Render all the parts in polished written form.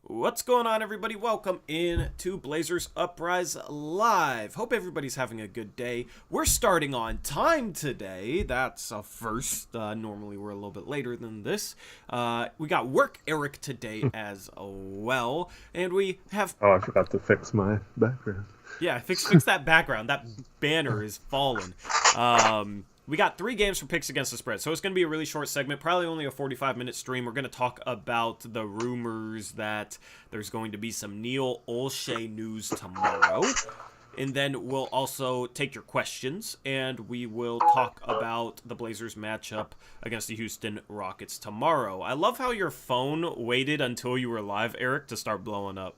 What's going on, everybody? Welcome in to Blazers Uprise Live. Hope everybody's having a good day. We're starting on time today. That's a first. Normally we're a little bit later than this. We got Work Eric today as well. And we have... Oh, I forgot to fix my background. Yeah, fix that background. That banner is fallen. We got 3 games for picks against the spread, so it's going to be a really short segment, probably only a 45-minute stream. We're going to talk about the rumors that there's going to be some Neil Olshey news tomorrow, and then we'll also take your questions, and we will talk about the Blazers matchup against the Houston Rockets tomorrow. I love how your phone waited until you were live, Eric, to start blowing up.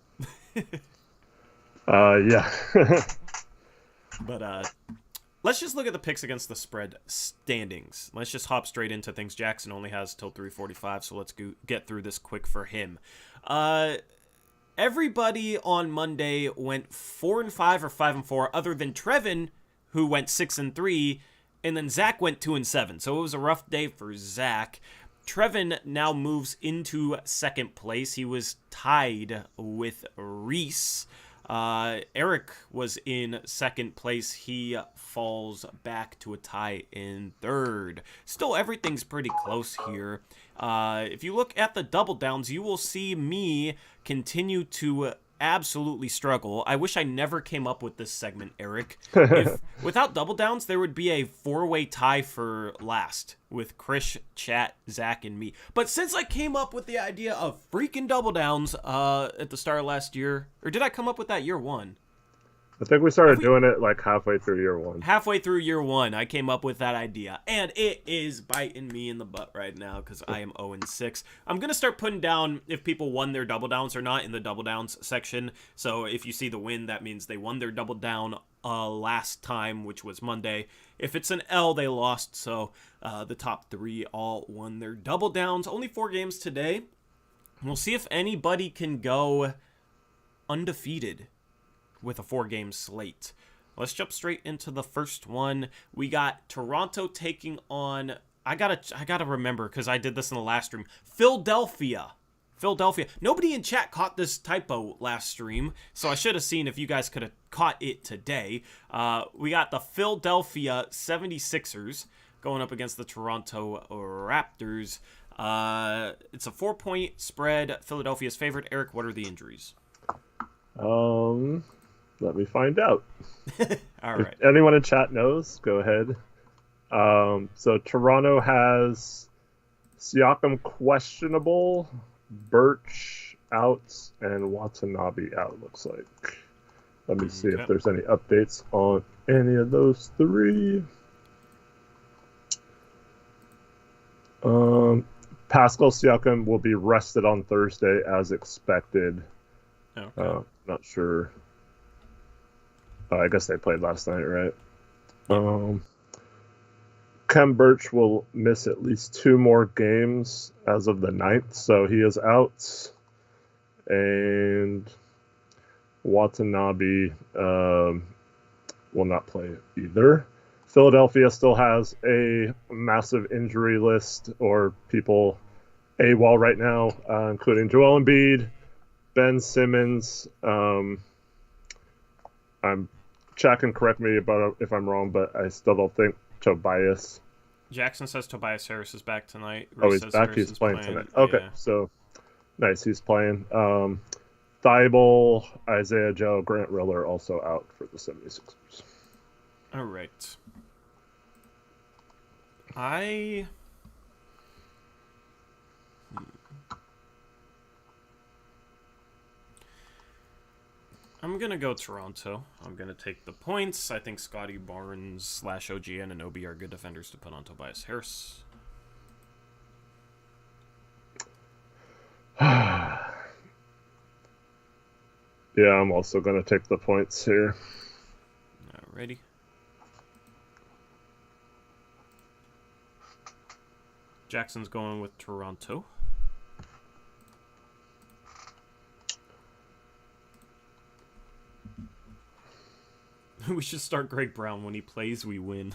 Yeah. But, let's just look at the picks against the spread standings. Let's just hop straight into things. Jackson only has till 3:45, so let's get through this quick for him. Everybody on Monday went 4-5 or 5-4, other than Trevin, who went 6-3, and then Zach went 2-7. So it was a rough day for Zach. Trevin now moves into second place. He was tied with Reese. Eric was in second place. He falls back to a tie in third. Still, everything's pretty close here. If you look at the double downs, you will see me continue to absolutely struggle. I wish I never came up with this segment, Eric. Without double downs, there would be a 4-way tie for last with Chris, Chat, Zach, and me. But since I came up with the idea of freaking double downs at the start of last year, or did I come up with that year one? I think we started doing it like halfway through year one. Halfway through year one, I came up with that idea. And it is biting me in the butt right now because I am 0-6. I'm going to start putting down if people won their double downs or not in the double downs section. So if you see the win, that means they won their double down last time, which was Monday. If it's an L, they lost. So the top 3 all won their double downs. Only 4 games today. We'll see if anybody can go undefeated with a 4-game slate. Let's jump straight into the first one. We got Toronto taking on, I gotta remember because I did this in the last stream, Philadelphia. Nobody in chat caught this typo last stream, so I should have seen if you guys could have caught it today. We got the Philadelphia 76ers going up against the Toronto Raptors. It's a 4-point spread. Philadelphia's favorite. Eric, what are the injuries? Let me find out. All right. If anyone in chat knows, go ahead. So Toronto has Siakam questionable, Birch out, and Watanabe out, looks like. Let me see if there's any updates on any of those 3. Pascal Siakam will be rested on Thursday as expected. Okay. Not sure. I guess they played last night, right? Kem Birch will miss at least 2 more games as of the 9th, so he is out. And Watanabe will not play either. Philadelphia still has a massive injury list, or people AWOL right now, including Joel Embiid, Ben Simmons. Chat can correct me about if I'm wrong, but I still don't think Tobias. Jackson says Tobias Harris is back tonight. He's back. He's playing tonight. Okay, so nice. He's playing. Thibault, Isaiah Joe, Grant Riller also out for the 76ers. All right. I'm going to go Toronto. I'm going to take the points. I think Scotty Barnes / OG Anunoby are good defenders to put on Tobias Harris. Yeah, I'm also going to take the points here. Alrighty. Jackson's going with Toronto. We should start Greg Brown. When he plays, we win.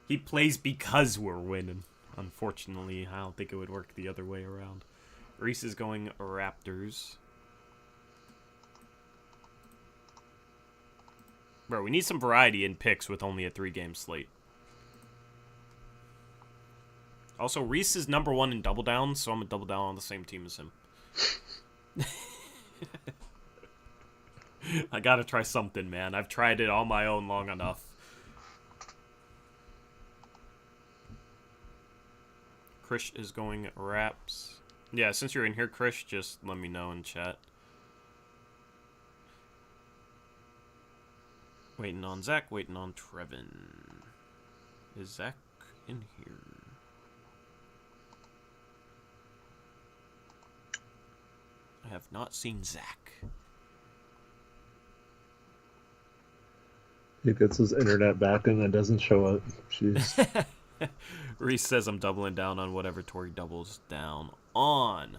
He plays because we're winning. Unfortunately, I don't think it would work the other way around. Reese is going Raptors. Bro, we need some variety in picks with only a 3-game slate. Also, Reese is number 1 in double downs, so I'm going to double down on the same team as him. I got to try something, man. I've tried it on my own long enough. Krish is going Raps. Yeah, since you're in here, Krish, just let me know in chat. Waiting on Zach, waiting on Trevin. Is Zach in here? I have not seen Zach. He gets his internet back and then doesn't show up. Jeez. Reese says I'm doubling down on whatever Tori doubles down on.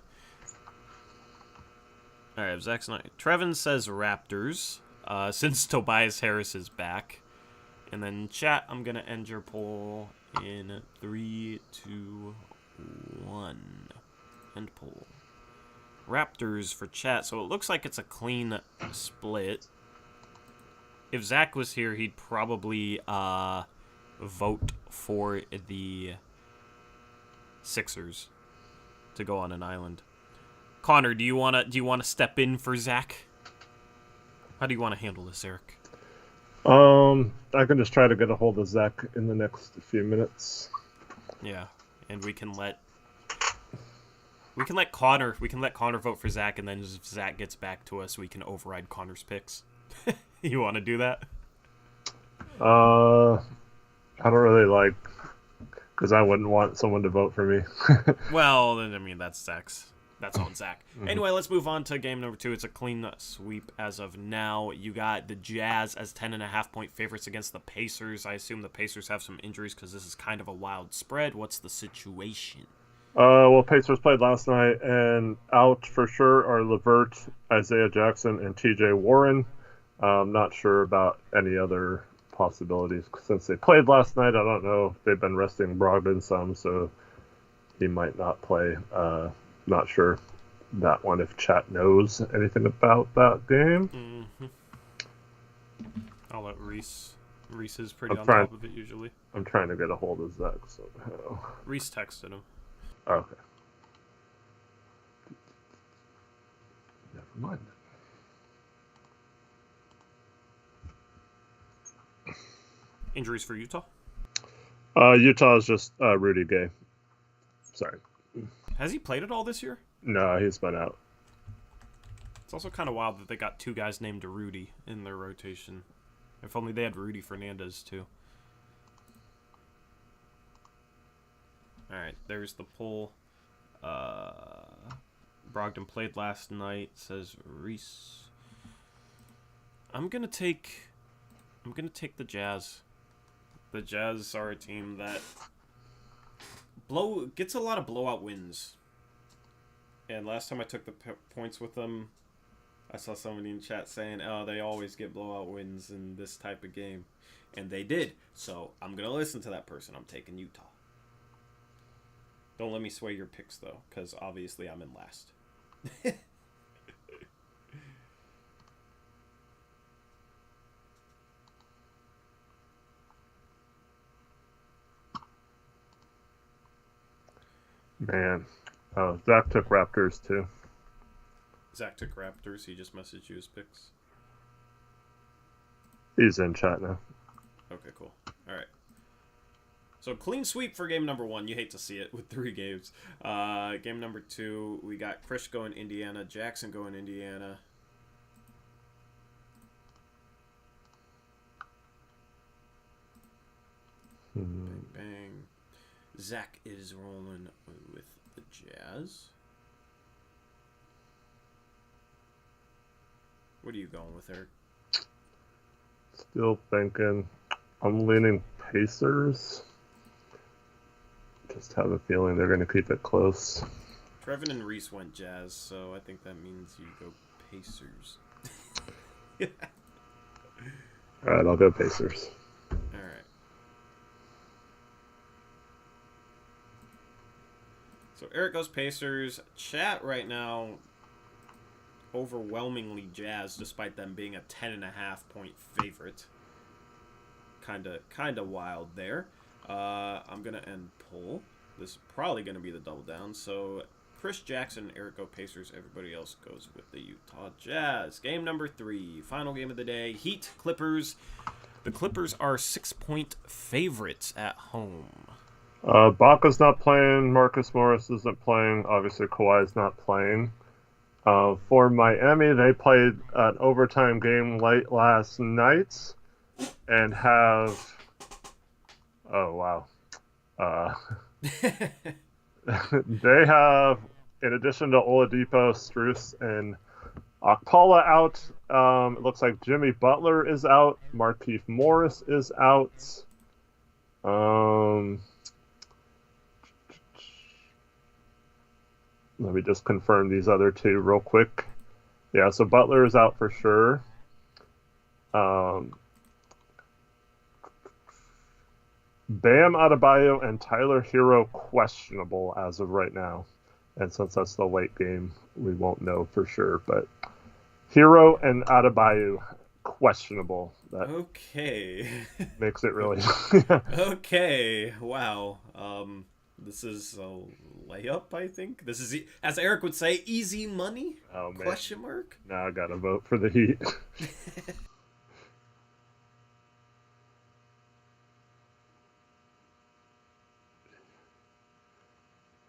Alright, Zach's not. Trevin says Raptors. Since Tobias Harris is back. And then chat, I'm going to end your poll in 3, 2, 1. End poll. Raptors for chat. So it looks like it's a clean split. If Zach was here, he'd probably vote for the Sixers to go on an island. Connor, do you wanna step in for Zach? How do you want to handle this, Eric? I can just try to get a hold of Zach in the next few minutes. Yeah, and we can let Connor vote for Zach, and then if Zach gets back to us, we can override Connor's picks. You want to do that? I don't really because I wouldn't want someone to vote for me. Well, then I mean that's Zach's. That's on Zach. Mm-hmm. Anyway, let's move on to game number 2. It's a clean sweep as of now. You got the Jazz as 10.5-point favorites against the Pacers. I assume the Pacers have some injuries because this is kind of a wild spread. What's the situation? Well, Pacers played last night, and out for sure are LeVert, Isaiah Jackson, and T.J. Warren. Not sure about any other possibilities. Since they played last night, I don't know if they've been resting Brogdon some, so he might not play. Not sure that one, if chat knows anything about that game. Mm-hmm. I'll let Reese. Reese is pretty on top of it usually. I'm trying to get a hold of Zach somehow. Reese texted him. Okay. Never mind. Injuries for Utah? Utah is just Rudy Gay. Sorry. Has he played at all this year? No, he's been out. It's also kind of wild that they got 2 guys named Rudy in their rotation. If only they had Rudy Fernandez, too. Alright, there's the poll. Brogdon played last night, says Reese. I'm gonna take the Jazz. The Jazz are a team that gets a lot of blowout wins. And last time I took the points with them, I saw somebody in chat saying, oh, they always get blowout wins in this type of game. And they did. So I'm going to listen to that person. I'm taking Utah. Don't let me sway your picks, though, because obviously I'm in last. Man. Oh, Zach took Raptors, too. Zach took Raptors. He just messaged you his picks. He's in chat now. Okay, cool. All right. So clean sweep for game number 1. You hate to see it with 3 games. Game number 2, we got Krish going Indiana, Jackson going Indiana. Bang, bang. Zach is rolling with the Jazz. What are you going with, Eric? Still thinking. I'm leaning Pacers. Just have a feeling they're going to keep it close. Trevin and Reese went Jazz, so I think that means you go Pacers. Alright, I'll go Pacers. Alright. So Eric goes Pacers. Chat right now, overwhelmingly Jazz, despite them being a 10.5-point favorite. Kinda wild there. I'm gonna end poll. This is probably gonna be the double down. So Chris Jackson, Eric go Pacers. Everybody else goes with the Utah Jazz. Game number 3, final game of the day. Heat Clippers. The Clippers are 6-point favorites at home. Baca's not playing. Marcus Morris isn't playing. Obviously, Kawhi's not playing. For Miami, they played an overtime game late last night and have. Oh, wow. They have, in addition to Oladipo, Strus, and Okpala out. It looks like Jimmy Butler is out. Markieff Morris is out. Let me just confirm these other two real quick. Yeah, so Butler is out for sure. Bam Adebayo and Tyler Hero questionable as of right now. And since that's the late game, we won't know for sure. But Hero and Adebayo questionable. That okay. makes it really... Okay. Wow. This is a layup, I think. This is, as Eric would say, easy money? Oh, man. Question mark? Now I gotta vote for the Heat.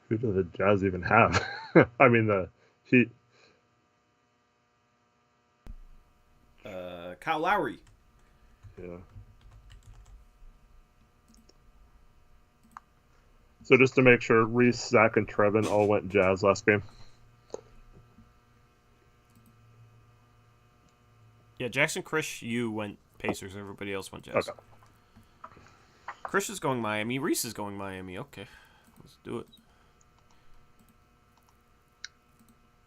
Who do the Jazz even have? I mean, the Heat. Kyle Lowry. Yeah. So just to make sure, Reese, Zach, and Trevin all went Jazz last game. Yeah, Jackson, Chris, you went Pacers. Everybody else went Jazz. Okay. Chris is going Miami. Reese is going Miami. Okay. Let's do it.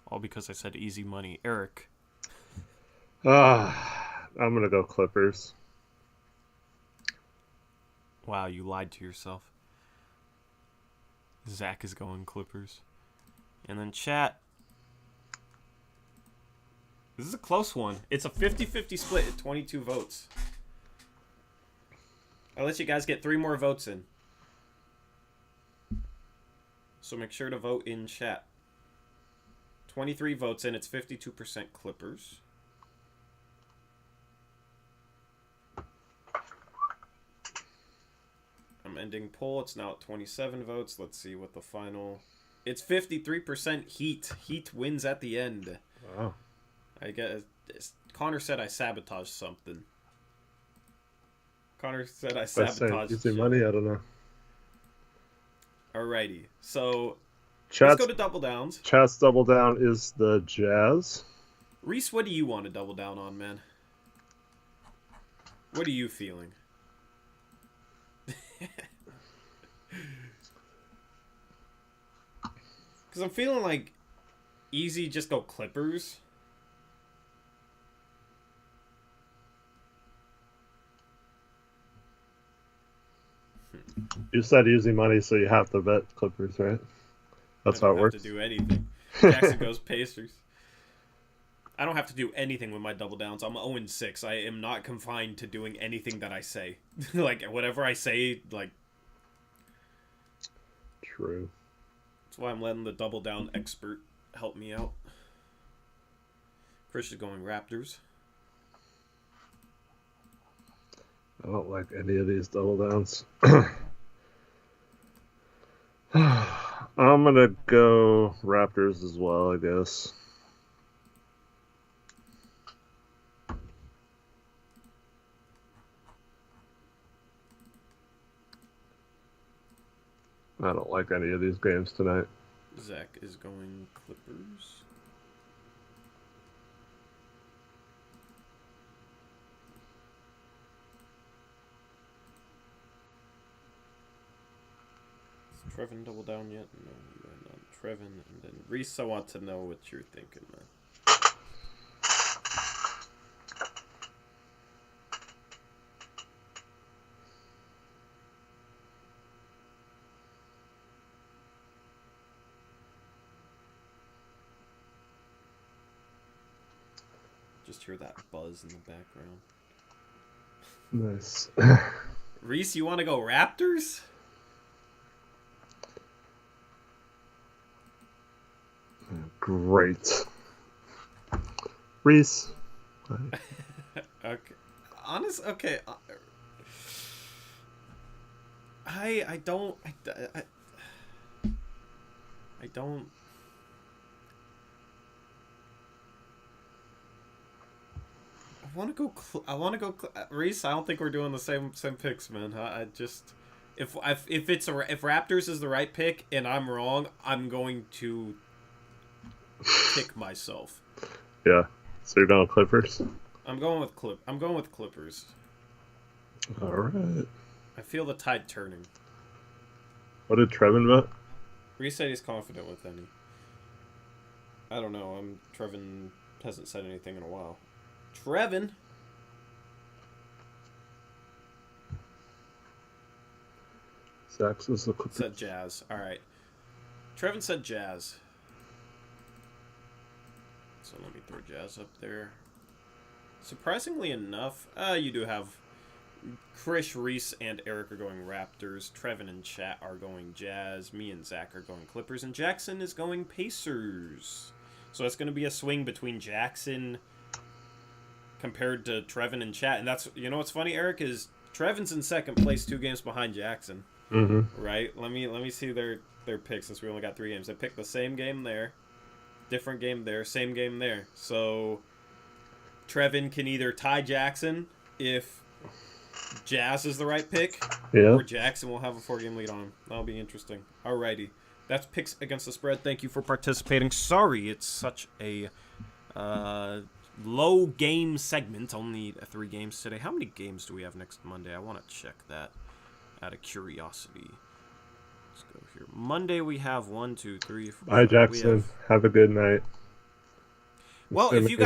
All because I said easy money. Eric. I'm going to go Clippers. Wow, you lied to yourself. Zach is going Clippers. And then chat. This is a close one. It's a 50-50 split at 22 votes. I'll let you guys get 3 more votes in. So make sure to vote in chat. 23 votes in. It's 52% Clippers. I'm ending poll. It's now at 27 votes. Let's see what the final... It's 53% Heat. Heat wins at the end. Wow. I guess Connor said I sabotaged something. Connor said I sabotaged easy money? I don't know. Alrighty. So Chat's, let's go to double downs. Chat's double down is the Jazz. Reese, what do you want to double down on, man? What are you feeling? Because I'm feeling like easy, just go Clippers. You said easy money, so you have to bet Clippers, right? That's how it works. I don't have to do anything. Jackson goes Pacers. I don't have to do anything with my double downs. I'm 0-6. I am not confined to doing anything that I say. Like, whatever I say, like... True. That's why I'm letting the double down expert help me out. Chris is going Raptors. I don't like any of these double downs. I'm going to go Raptors as well, I guess. I don't like any of these games tonight. Zach is going Clippers. Is Trevin double down yet? No, you are not. Trevin, and then Reese, I want to know what you're thinking, man. Just hear that buzz in the background. Nice. Reese, you want to go Raptors? Great. Reese. Okay. Okay. I don't. I want to go. Reese, I don't think we're doing the same picks, man. I just if Raptors is the right pick and I'm wrong, I'm going to kick myself. Yeah. So you're going with Clippers? I'm going with Clippers. All right. I feel the tide turning. What did Trevin bet? Reese said he's confident with any. I don't know. Trevin hasn't said anything in a while. Trevin. Zach says the Clippers. Said Jazz. All right. Trevin said Jazz. So let me throw Jazz up there. Surprisingly enough, you do have Chris, Reese, and Eric are going Raptors. Trevin and Chat are going Jazz. Me and Zach are going Clippers. And Jackson is going Pacers. So it's going to be a swing between Jackson compared to Trevin and Chat. And that's, what's funny, Eric, is Trevin's in second place, 2 games behind Jackson. Mm-hmm. Right? Let me see their picks since we only got 3 games. They picked the same game there, different game there, same game there. So Trevin can either tie Jackson if Jazz is the right pick, or Jackson will have a 4-game lead on him. That'll be interesting. Alrighty. That's picks against the spread. Thank you for participating. Sorry, it's such a low game segment. Only 3 games today. How many games do we have next Monday? I want to check that out of curiosity. Let's go here. Monday we have 1, 2, 3, 4. Bye, Jackson. Have a good night. Well, if you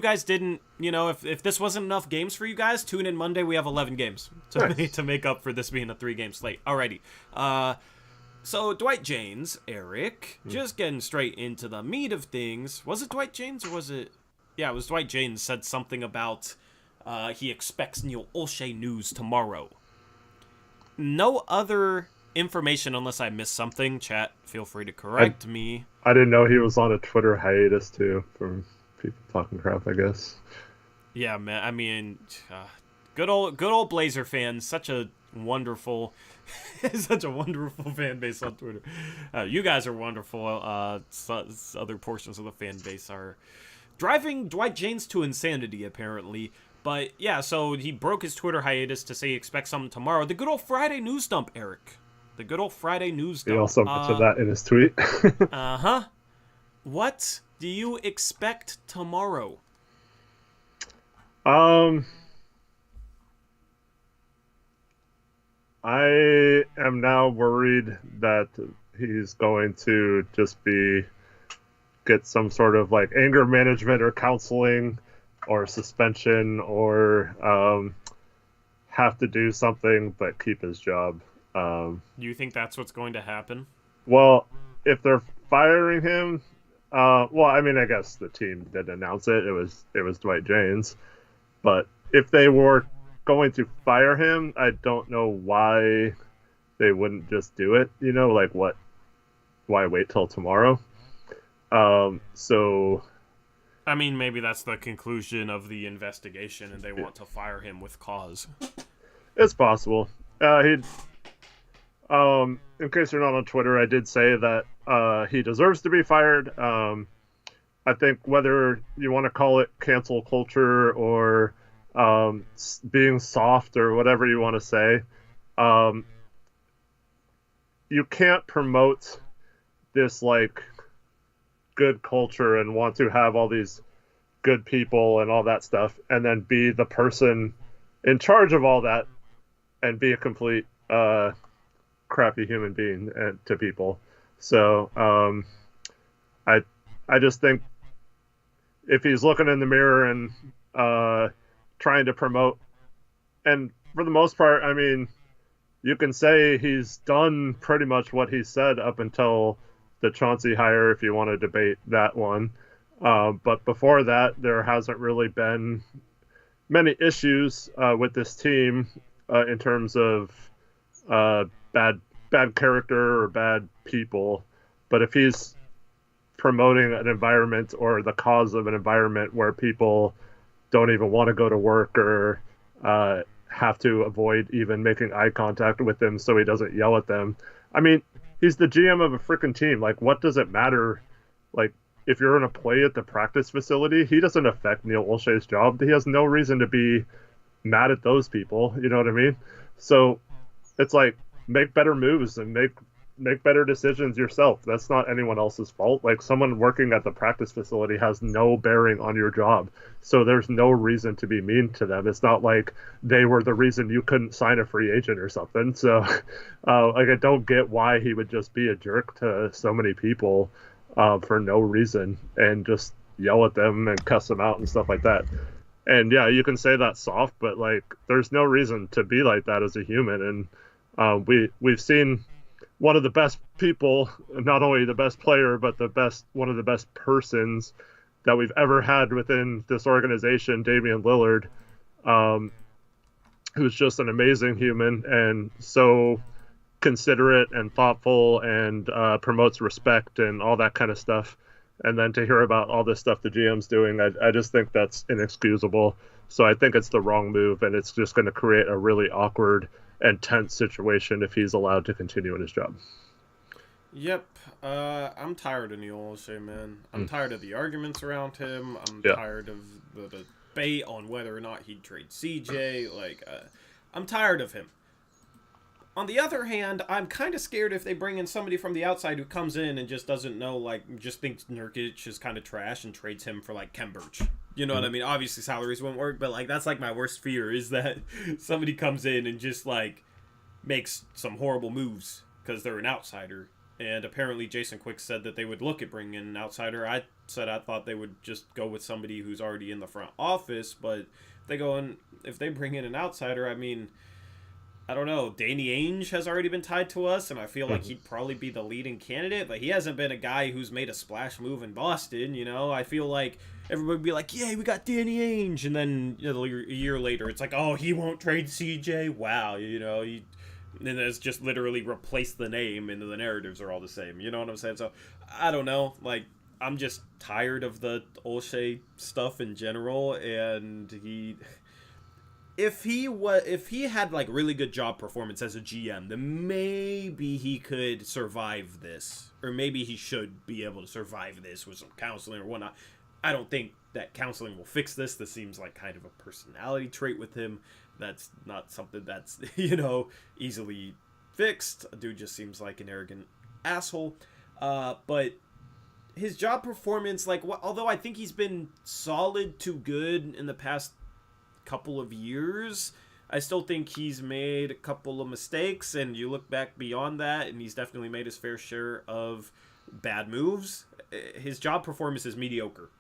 guys didn't, if this wasn't enough games for you guys, tune in Monday. We have 11 games to make up for this being a 3-game slate. Alrighty. So Dwight Jaynes, Eric, just getting straight into the meat of things. Was it Dwight Jaynes or was it? Yeah, it was Dwight Jaynes said something about he expects Neil Olshey news tomorrow. No other information unless I missed something. Chat, feel free to correct me. I didn't know he was on a Twitter hiatus too from people talking crap, I guess. Yeah, man. I mean, good old Blazer fans. Such a wonderful fan base on Twitter. You guys are wonderful. Other portions of the fan base are driving Dwight Jaynes to insanity, apparently. But yeah, so he broke his Twitter hiatus to say he expects something tomorrow. The good old Friday news dump, Eric. The good old Friday news dump. He also mentioned that in his tweet. Uh-huh. What do you expect tomorrow? I am now worried that he's going to just get some sort of like anger management or counseling or suspension or have to do something but keep his job. You think that's what's going to happen? Well, if they're firing him, I mean, I guess the team did announce it. It was Dwight Jaynes, but if they were going to fire him, I don't know why they wouldn't just do it. Why wait till tomorrow? So, I mean, maybe that's the conclusion of the investigation, and they want to fire him with cause. It's possible. In case you're not on Twitter, I did say that he deserves to be fired. I think whether you want to call it cancel culture or being soft or whatever you want to say, you can't promote this like good culture and want to have all these good people and all that stuff and then be the person in charge of all that and be a complete crappy human being to people. So I just think if he's looking in the mirror and trying to promote, and for the most part, I mean, you can say he's done pretty much what he said up until the Chauncey hire, if you want to debate that one. But before that, there hasn't really been many issues with this team in terms of uh, bad character or bad people. But if he's promoting an environment or the cause of an environment where people don't even want to go to work or have to avoid even making eye contact with him so he doesn't yell at them. I mean, he's the GM of a freaking team. Like, what does it matter? Like, if you're going to play at the practice facility, he doesn't affect Neil Olshey's job. He has no reason to be mad at those people. You know what I mean? So it's like, make better moves and make better decisions yourself. That's not anyone else's fault. Like, someone working at the practice facility has no bearing on your job. So there's no reason to be mean to them. It's not like they were the reason you couldn't sign a free agent or something. So like, I don't get why he would just be a jerk to so many people for no reason and just yell at them and cuss them out and stuff like that. And yeah, you can say that's soft, but like, there's no reason to be like that as a human. And we've seen one of the best people, not only the best player, but one of the best persons that we've ever had within this organization, Damian Lillard, who's just an amazing human and so considerate and thoughtful and promotes respect and all that kind of stuff. And then to hear about all this stuff the GM's doing, I just think that's inexcusable. So I think it's the wrong move, and it's just going to create a really awkward and tense situation if he's allowed to continue in his job. Yep. I'm tired of Neil Olshey, man. I'm tired of the arguments around him. I'm tired of the debate on whether or not he'd trade CJ. Like, I'm tired of him. On the other hand, I'm kind of scared if they bring in somebody from the outside who comes in and just doesn't know, like, just thinks Nurkic is kind of trash and trades him for, like, Kem Birch. You know what I mean? Obviously, salaries won't work, but, like, that's, like, my worst fear is that somebody comes in and just, like, makes some horrible moves because they're an outsider. And apparently Jason Quick said that they would look at bringing in an outsider. I said I thought they would just go with somebody who's already in the front office, but if they bring in an outsider, I mean, I don't know. Danny Ainge has already been tied to us, and I feel like he'd probably be the leading candidate, but he hasn't been a guy who's made a splash move in Boston, you know? I feel like everybody would be like, yeah, we got Danny Ainge, and then a year later, it's like, oh, he won't trade CJ? Wow, you know? And then it's just literally replaced the name, and the narratives are all the same. You know what I'm saying? So, I don't know. Like, I'm just tired of the Olshey stuff in general, and if he had like really good job performance as a GM, then maybe he could survive this, or maybe he should be able to survive this with some counseling or whatnot. I don't think that counseling will fix this. This seems like kind of a personality trait with him. That's not something that's, you know, easily fixed. A dude just seems like an arrogant asshole. But his job performance, like, although I think he's been solid to good in the past couple of years, I still think he's made a couple of mistakes, and you look back beyond that, and he's definitely made his fair share of bad moves. His job performance is mediocre,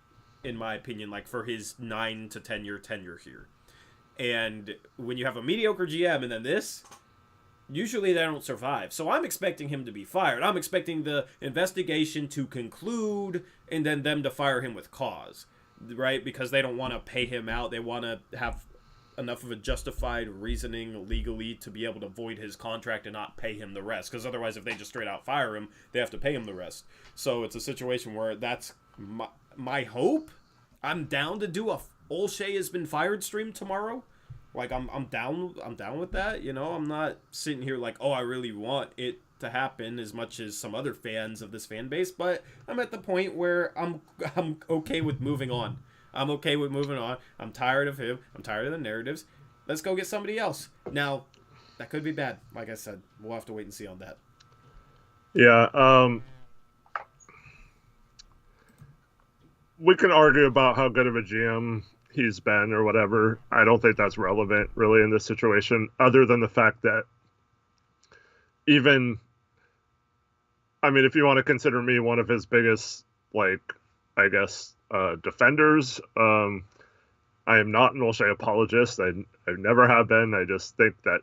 in my opinion, like for his 9 to 10 year tenure here. And when you have a mediocre GM and then this, usually they don't survive. So I'm expecting him to be fired. I'm expecting the investigation to conclude and then them to fire him with cause, right? Because they don't want to pay him out. They want to have enough of a justified reasoning legally to be able to void his contract and not pay him the rest. Because otherwise, if they just straight out fire him, they have to pay him the rest. So it's a situation where that's my hope. I'm down to do a Olshey has been fired stream tomorrow. Like, I'm down with that. You know, I'm not sitting here like, oh, I really want it to happen as much as some other fans of this fan base, but I'm at the point where I'm okay with moving on. I'm okay with moving on. I'm tired of him. I'm tired of the narratives. Let's go get somebody else. Now, that could be bad. Like I said, we'll have to wait and see on that. Yeah, we can argue about how good of a GM he's been or whatever. I don't think that's relevant really in this situation, other than the fact that even, I mean, if you want to consider me one of his biggest, like, I guess, defenders, I am not an Olshey apologist. I never have been. I just think that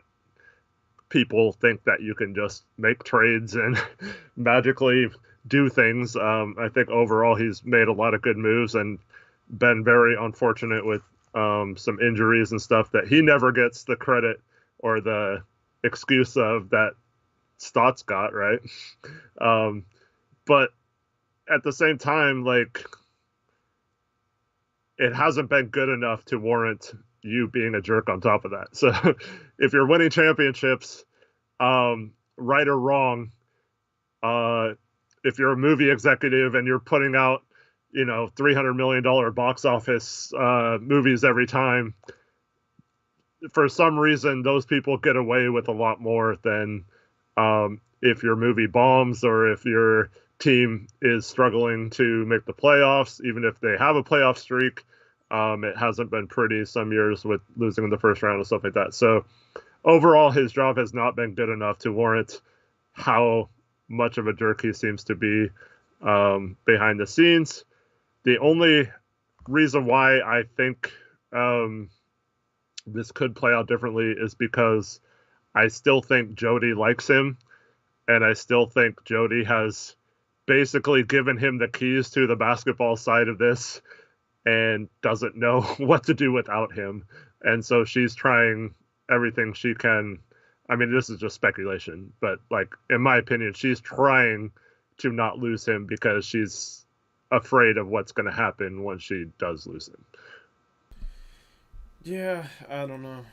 people think that you can just make trades and magically do things. I think overall he's made a lot of good moves and been very unfortunate with some injuries and stuff that he never gets the credit or the excuse of that Stotts got, right? But at the same time, like, it hasn't been good enough to warrant you being a jerk on top of that. So if you're winning championships, right or wrong, if you're a movie executive and you're putting out, $300 million box office movies every time, for some reason, those people get away with a lot more than if your movie bombs or if your team is struggling to make the playoffs, even if they have a playoff streak. It hasn't been pretty some years with losing in the first round and stuff like that. So overall, his job has not been good enough to warrant how much of a jerk he seems to be behind the scenes. The only reason why I think this could play out differently is because I still think Jody likes him, and I still think Jody has basically given him the keys to the basketball side of this and doesn't know what to do without him. And so she's trying everything she can. I mean, this is just speculation, but like, in my opinion, she's trying to not lose him because she's afraid of what's going to happen when she does lose him. Yeah, I don't know,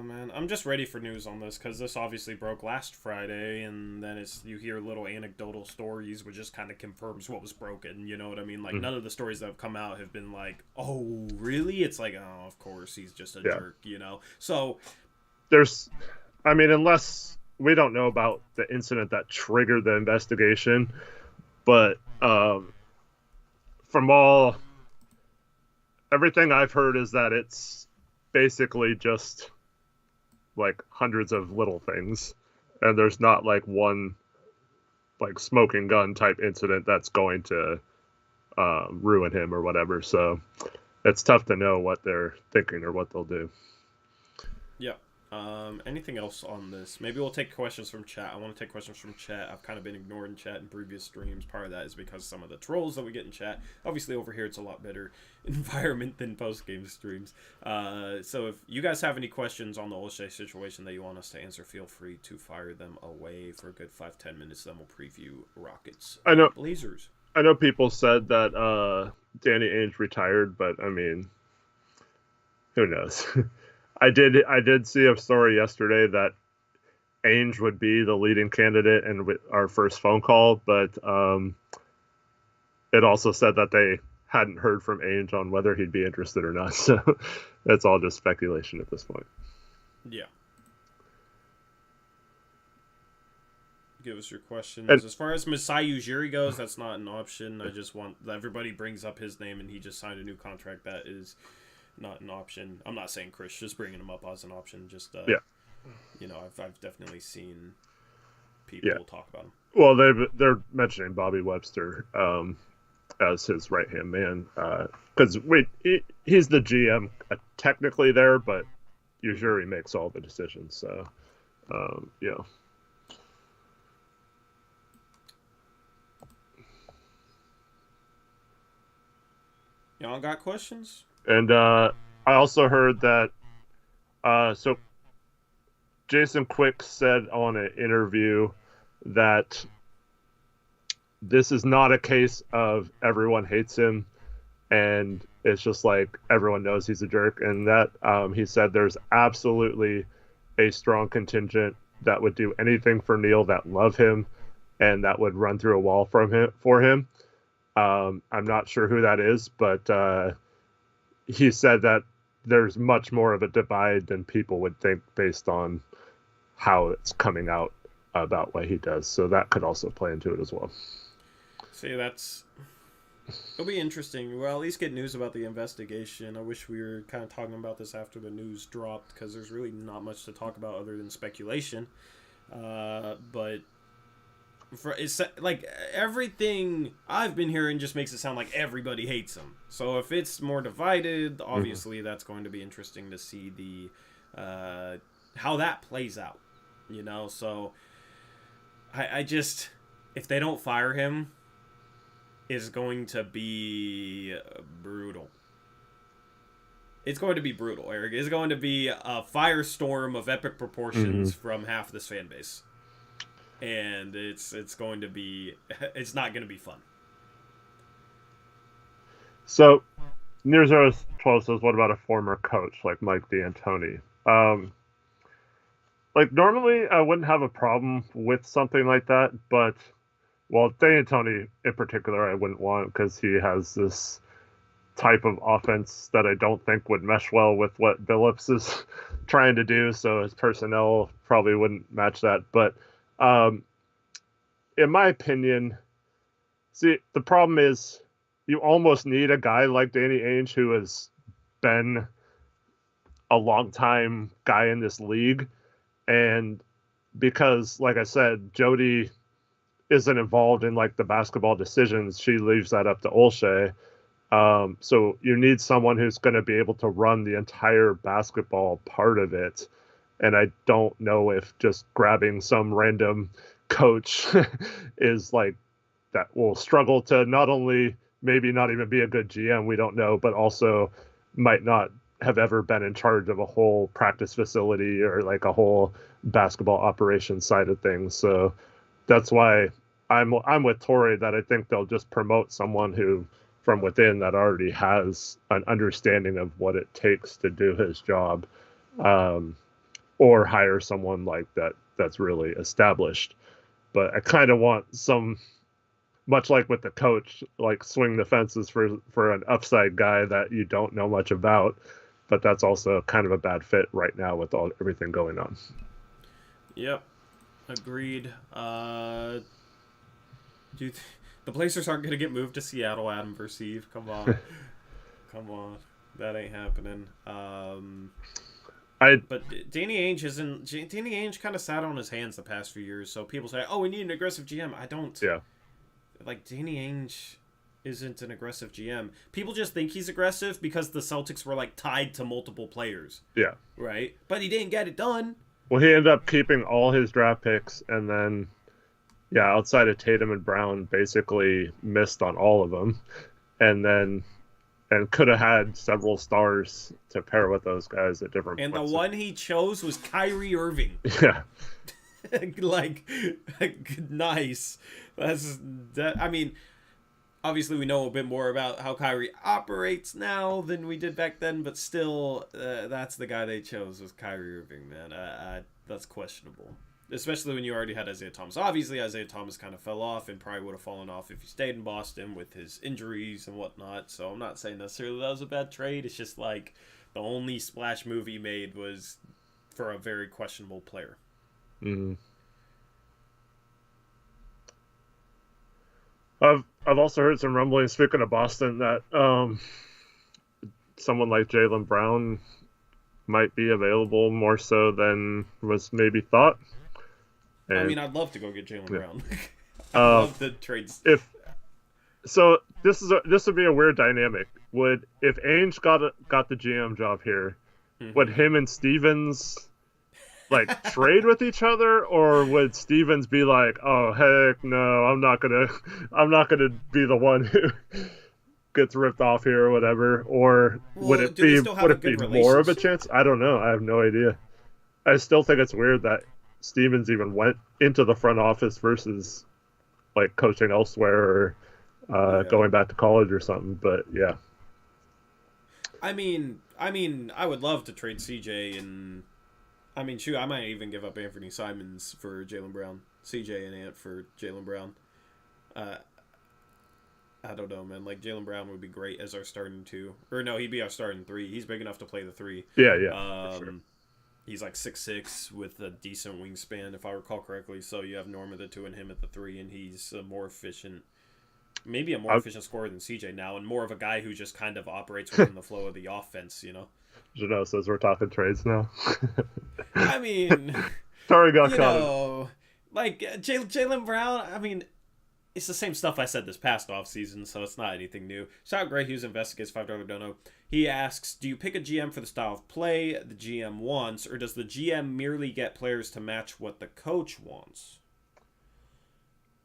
man. I'm just ready for news on this because this obviously broke last Friday, and then you hear little anecdotal stories, which just kind of confirms what was broken. You know what I mean? Like, none of the stories that have come out have been like, oh, really? It's like, oh, of course, he's just a jerk, So unless we don't know about the incident that triggered the investigation, but from everything I've heard is that it's basically just like hundreds of little things, and there's not like one like smoking gun type incident that's going to ruin him or whatever. So it's tough to know what they're thinking or what they'll do. Yeah. Anything else on this? Maybe we'll take questions from chat. I want to take questions from chat. I've kind of been ignoring chat in previous streams. Part of that is because some of the trolls that we get in chat. Obviously, over here, it's a lot better environment than post-game streams. So if you guys have any questions on the Olshey situation that you want us to answer, feel free to fire them away for a good 5-10 minutes. Then we'll preview Rockets. I know Blazers. I know people said that Danny Ainge retired, but I mean, who knows? I did see a story yesterday that Ainge would be the leading candidate in our first phone call, but it also said that they hadn't heard from Ainge on whether he'd be interested or not. So that's all just speculation at this point. Yeah. Give us your questions. And, as far as Masai Ujiri goes, that's not an option. I just want everybody brings up his name and he just signed a new contract. That is not an option. I'm not saying Chris, just bringing him up as an option. Just I've definitely seen people talk about him. Well, they're mentioning Bobby Webster as his right hand man because he's the GM technically there, but Ujiri makes all the decisions. So Y'all got questions? And I also heard that so Jason Quick said on an interview that this is not a case of everyone hates him and it's just like everyone knows he's a jerk, and that he said there's absolutely a strong contingent that would do anything for Neil, that love him and that would run through a wall for him. I'm not sure who that is, but he said that there's much more of a divide than people would think based on how it's coming out about what he does. So that could also play into it as well. See, it'll be interesting. We'll at least get news about the investigation. I wish we were kind of talking about this after the news dropped because there's really not much to talk about other than speculation. But it's like everything I've been hearing just makes it sound like everybody hates him. So if it's more divided, obviously that's going to be interesting to see how that plays out. So I just if they don't fire him, is going to be brutal. It's going to be brutal, Eric. It's going to be a firestorm of epic proportions from half this fan base. And it's going to be... It's not going to be fun. So, Near Zero 12 says, what about a former coach like Mike D'Antoni? Like, normally I wouldn't have a problem with something like that, but, well, D'Antoni in particular I wouldn't want because he has this type of offense that I don't think would mesh well with what Billups is trying to do, so his personnel probably wouldn't match that. But in my opinion, see, the problem is you almost need a guy like Danny Ainge who has been a long time guy in this league. And because, like I said, Jody isn't involved in like the basketball decisions, she leaves that up to Olshey. So you need someone who's going to be able to run the entire basketball part of it. And I don't know if just grabbing some random coach is like that will struggle to not only maybe not even be a good GM, we don't know, but also might not have ever been in charge of a whole practice facility or like a whole basketball operations side of things. So that's why I'm with Torrey that I think they'll just promote someone who from within that already has an understanding of what it takes to do his job, or hire someone like that that's really established. But I kind of want some, much like with the coach, like swing the fences for an upside guy that you don't know much about, but that's also kind of a bad fit right now with everything going on. Yep, agreed. The Blazers aren't going to get moved to Seattle, Adam versus Eve. Come on. Come on. That ain't happening. But Danny Ainge kind of sat on his hands the past few years, so people say, oh, we need an aggressive GM. I don't. Yeah. Like, Danny Ainge isn't an aggressive GM. People just think he's aggressive because the Celtics were, like, tied to multiple players. Yeah. Right? But he didn't get it done. Well, he ended up keeping all his draft picks, and then... yeah, outside of Tatum and Brown, basically missed on all of them, and could have had several stars to pair with those guys at different points. And the one he chose was Kyrie Irving. Yeah. Like, nice. I mean, obviously we know a bit more about how Kyrie operates now than we did back then, but still, that's the guy they chose was Kyrie Irving, man. That's questionable. Especially when you already had Isaiah Thomas. Obviously, Isaiah Thomas kind of fell off and probably would have fallen off if he stayed in Boston with his injuries and whatnot. So I'm not saying necessarily that was a bad trade. It's just like the only splash move he made was for a very questionable player. Mm-hmm. I've also heard some rumblings, speaking of Boston, that someone like Jaylen Brown might be available more so than was maybe thought. And, I mean, I'd love to go get Jaylen Brown. I love the trades. This would be a weird dynamic. If Ainge got the GM job here, would him and Stevens like trade with each other, or would Stevens be like, "Oh heck no, I'm not gonna be the one who gets ripped off here or whatever," or would it be more of a chance? I don't know. I have no idea. I still think it's weird that Stevens even went into the front office versus like coaching elsewhere or going back to college or something. But yeah. I mean, I would love to trade CJ, and I mean, shoot, I might even give up Anthony Simons for Jaylen Brown, CJ and Ant for Jaylen Brown. I don't know, man. Like, Jaylen Brown would be great as our starting two, or no, he'd be our starting three. He's big enough to play the three. Yeah. For sure. He's like 6'6" with a decent wingspan, if I recall correctly. So you have Norm at the 2 and him at the 3, and he's a more efficient scorer than CJ now, and more of a guy who just kind of operates within the flow of the offense, you know? Janelle says we're talking trades now. I mean, Sorry, got caught. Like Jaylen Brown, I mean, it's the same stuff I said this past offseason, so it's not anything new. Shout out Gray Hughes Investigates, $5 dono. He asks, do you pick a GM for the style of play the GM wants, or does the GM merely get players to match what the coach wants?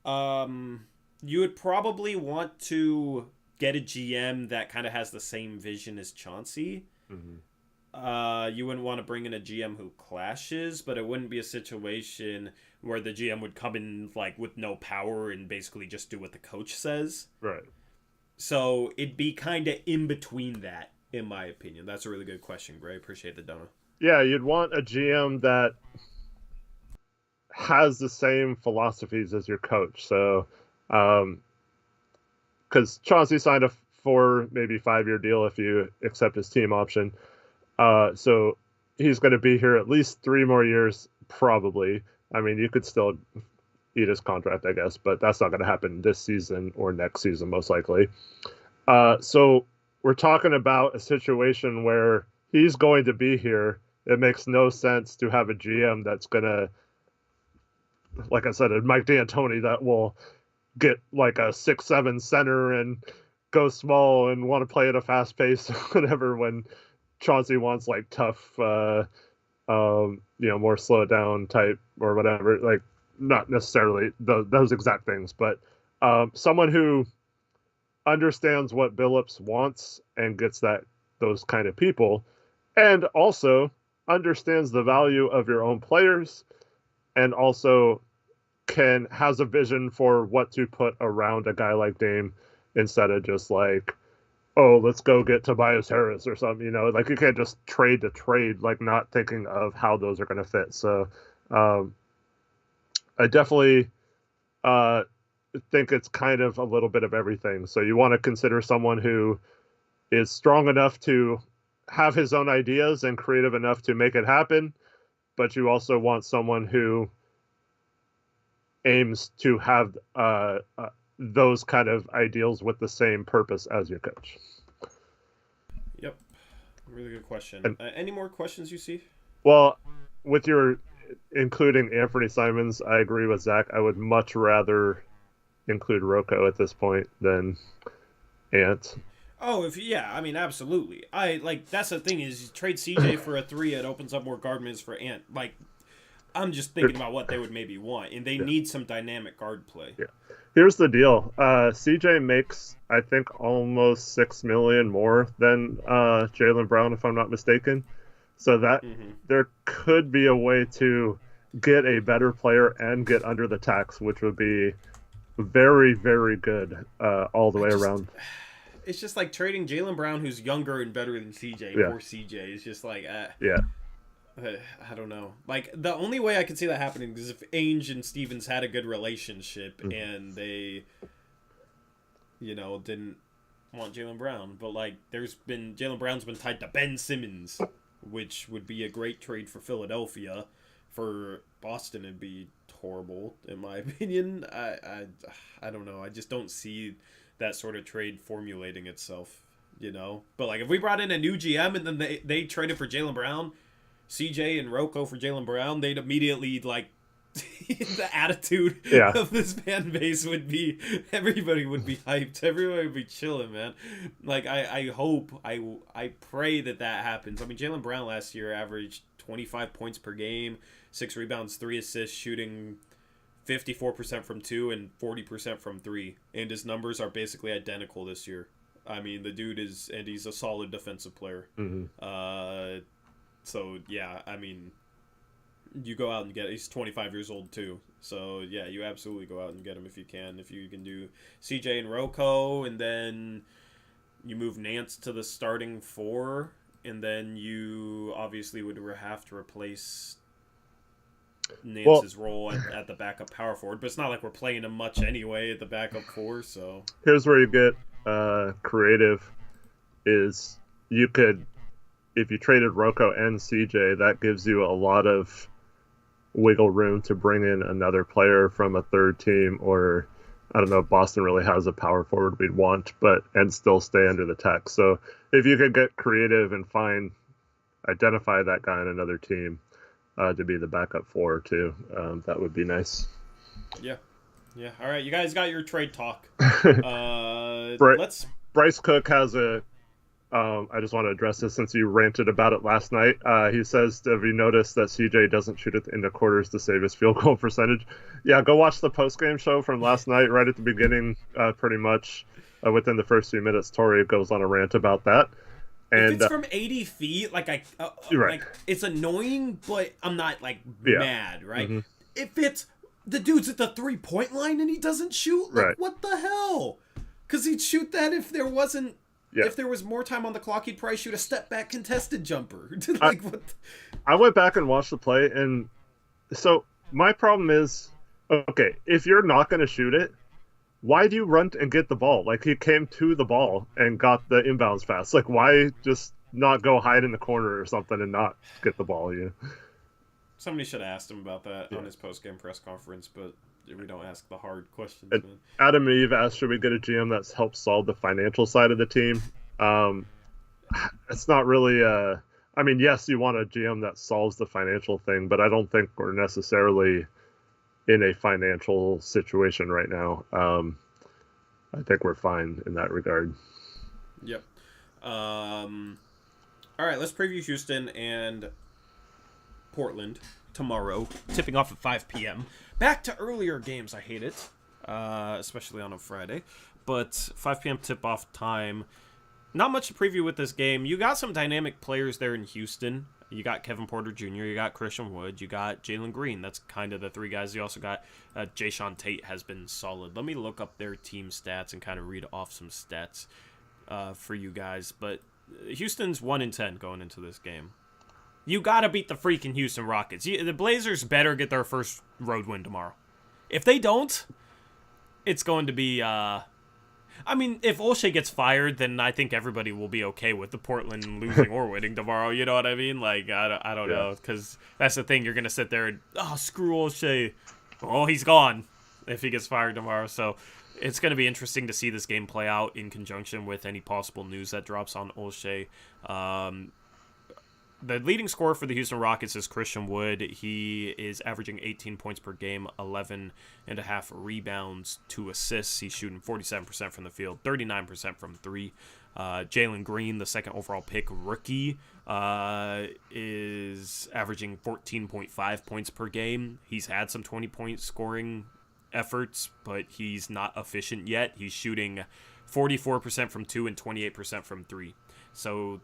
You would probably want to get a GM that kind of has the same vision as Chauncey. You wouldn't want to bring in a GM who clashes, but it wouldn't be a situation where the GM would come in like with no power and basically just do what the coach says. Right. So it'd be kind of in between that, in my opinion. That's a really good question, Gray. Appreciate the dono. Yeah, you'd want a GM that has the same philosophies as your coach. So, because Chauncey signed a 4, maybe 5-year deal if you accept his team option. So he's going to be here at least 3 more years, probably. I mean, you could still eat his contract, I guess, but that's not going to happen this season or next season, most likely. So we're talking about a situation where he's going to be here. It makes no sense to have a GM that's going to, like I said, a Mike D'Antoni that will get like a 6'7" center and go small and want to play at a fast pace, whatever, when Chauncey wants like tough, more slow down type or whatever. Like, not necessarily those exact things, but someone who understands what Billups wants and gets those kind of people, and also understands the value of your own players, and also has a vision for what to put around a guy like Dame, instead of just like, oh, let's go get Tobias Harris or something, like you can't just trade to trade, like not thinking of how those are going to fit. So I definitely think it's kind of a little bit of everything. So you want to consider someone who is strong enough to have his own ideas and creative enough to make it happen, but you also want someone who aims to have those kind of ideals with the same purpose as your coach. Yep. Really good question. Any more questions you see? Well, with your including Anthony Simons, I agree with Zach. I would much rather include Rocco at this point than Ant. Oh, absolutely. That's the thing is, you trade CJ for a 3, it opens up more guard minutes for Ant. Like, I'm just thinking about what they would maybe want, and they need some dynamic guard play. Yeah. Here's the deal. CJ makes, I think, almost $6 million more than Jaylen Brown, if I'm not mistaken. So that there could be a way to get a better player and get under the tax, which would be very, very good all the way around. It's just like trading Jaylen Brown, who's younger and better than CJ, for CJ. It's just like, I don't know. Like, the only way I could see that happening is if Ainge and Stevens had a good relationship and they, didn't want Jaylen Brown. But, like, Jaylen Brown's been tied to Ben Simmons, which would be a great trade for Philadelphia. For Boston, it'd be horrible, in my opinion. I don't know. I just don't see that sort of trade formulating itself, But, like, if we brought in a new GM and then they traded for Jaylen Brown, CJ and Rocco for Jaylen Brown, they'd immediately, like, the attitude of this fan base would be, everybody would be hyped. Everybody would be chilling, man. Like, I hope, I pray that happens. I mean, Jaylen Brown last year averaged 25 points per game, 6 rebounds, 3 assists, shooting 54% from 2 and 40% from 3. And his numbers are basically identical this year. I mean, the dude he's a solid defensive player. So, yeah, I mean, you go out and get, he's 25 years old too. So, yeah, you absolutely go out and get him if you can. If you can do CJ and Rocco, and then you move Nance to the starting 4, and then you obviously would have to replace Nance's role at the backup power forward. But it's not like we're playing him much anyway at the backup 4, so. Here's where you get creative, is you could, if you traded Rocco and CJ, that gives you a lot of wiggle room to bring in another player from a third team, or I don't know if Boston really has a power forward we'd want, and still stay under the tax. So if you could get creative and identify that guy on another team to be the backup 4 too, that would be nice. Yeah. All right, you guys got your trade talk. Bryce Cook has a I just want to address this since you ranted about it last night. He says, have you noticed that CJ doesn't shoot it in the quarters to save his field goal percentage? Yeah, go watch the post-game show from last night, right at the beginning, pretty much. Within the first few minutes, Tori goes on a rant about that. And, if it's from 80 feet, like right. like it's annoying, but I'm not like Yeah. mad, right? Mm-hmm. If it's the dude's at the 3-point line and he doesn't shoot, like Right. what the hell? Because he'd shoot that if there wasn't. Yeah. If there was more time on the clock, he'd probably shoot a step back contested jumper. Like what? I went back and watched the play, and so my problem is, okay, if you're not going to shoot it, why do you run and get the ball? Like, he came to the ball and got the inbounds pass. Like, why just not go hide in the corner or something and not get the ball? You know? Somebody should have asked him about that on his post-game press conference, but we don't ask the hard questions. And Adam Eve asked, should we get a GM that's helped solve the financial side of the team? It's not really I mean, yes, you want a GM that solves the financial thing, but I don't think we're necessarily in a financial situation right now. I think we're fine in that regard. Yep. All right, let's preview Houston and Portland tomorrow, tipping off at 5 p.m. Back to earlier games. I hate it, especially on a Friday. But 5 p.m. tip-off time. Not much to preview with this game. You got some dynamic players there in Houston. You got Kevin Porter Jr., you got Christian Wood, you got Jalen Green. That's kind of the three guys. You also got Jayshawn Tate has been solid. Let me look up their team stats and kind of read off some stats for you guys. But Houston's 1-10 going into this game. You got to beat the freaking Houston Rockets. The Blazers better get their first road win tomorrow. If they don't, it's going to be... I mean, if Olshey gets fired, then I think everybody will be okay with the Portland losing or winning tomorrow. You know what I mean? Like, I don't know. Because that's the thing. You're going to sit there and, screw Olshey. Oh, he's gone if he gets fired tomorrow. So it's going to be interesting to see this game play out in conjunction with any possible news that drops on Olshey. The leading scorer for the Houston Rockets is Christian Wood. He is averaging 18 points per game, 11.5 rebounds, 2 assists. He's shooting 47% from the field, 39% from three. Jalen Green, the second overall pick rookie, is averaging 14.5 points per game. He's had some 20-point scoring efforts, but he's not efficient yet. He's shooting 44% from 2 and 28% from 3. So,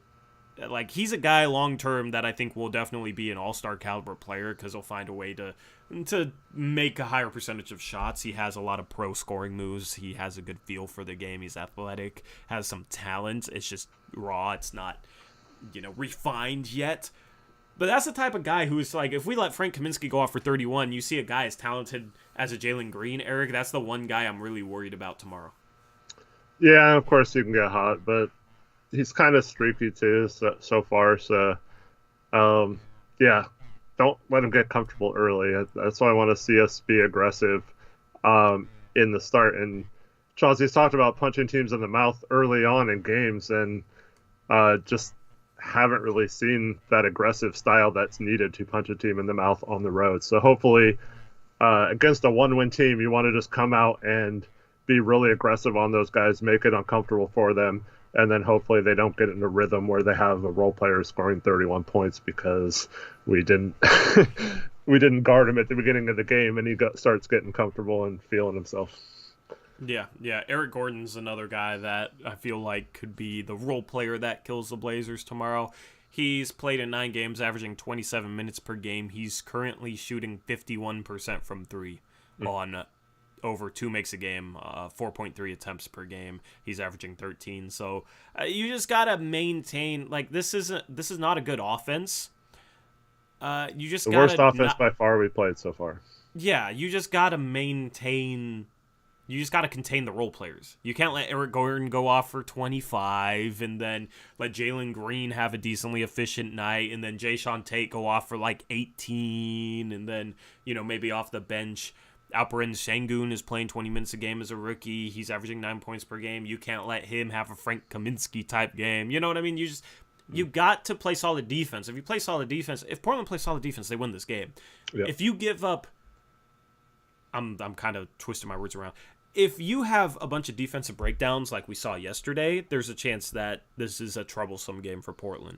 like, he's a guy long-term that I think will definitely be an all-star caliber player because he'll find a way to make a higher percentage of shots. He has a lot of pro scoring moves. He has a good feel for the game. He's athletic, has some talent. It's just raw. It's not, refined yet. But that's the type of guy who's like, if we let Frank Kaminsky go off for 31, you see a guy as talented as a Jalen Green, Eric, that's the one guy I'm really worried about tomorrow. Yeah, of course you can get hot, but he's kind of streaky too so far. So, yeah, don't let him get comfortable early. That's why I want to see us be aggressive in the start. And Chauncey's talked about punching teams in the mouth early on in games, and just haven't really seen that aggressive style that's needed to punch a team in the mouth on the road. So hopefully against a one-win team, you want to just come out and be really aggressive on those guys, make it uncomfortable for them, and then hopefully they don't get in a rhythm where they have a role player scoring 31 points because we didn't we didn't guard him at the beginning of the game, and he starts getting comfortable and feeling himself. Yeah. Eric Gordon's another guy that I feel like could be the role player that kills the Blazers tomorrow. He's played in 9 games, averaging 27 minutes per game. He's currently shooting 51% from 3 on over 2 makes a game, 4.3 attempts per game. He's averaging 13. So you just gotta maintain. Like, this is not a good offense. You just the worst offense by far we played so far. Yeah, you just gotta maintain. You just got to contain the role players. You can't let Eric Gordon go off for 25 and then let Jalen Green have a decently efficient night and then Jayshawn Tate go off for like 18 and then, maybe off the bench. Alperen Sengun is playing 20 minutes a game as a rookie. He's averaging 9 points per game. You can't let him have a Frank Kaminsky type game. You know what I mean? You got to play solid defense. If Portland plays solid defense, they win this game. Yep. If you give up, I'm kind of twisting my words around. if you have a bunch of defensive breakdowns like we saw yesterday, there's a chance that this is a troublesome game for Portland.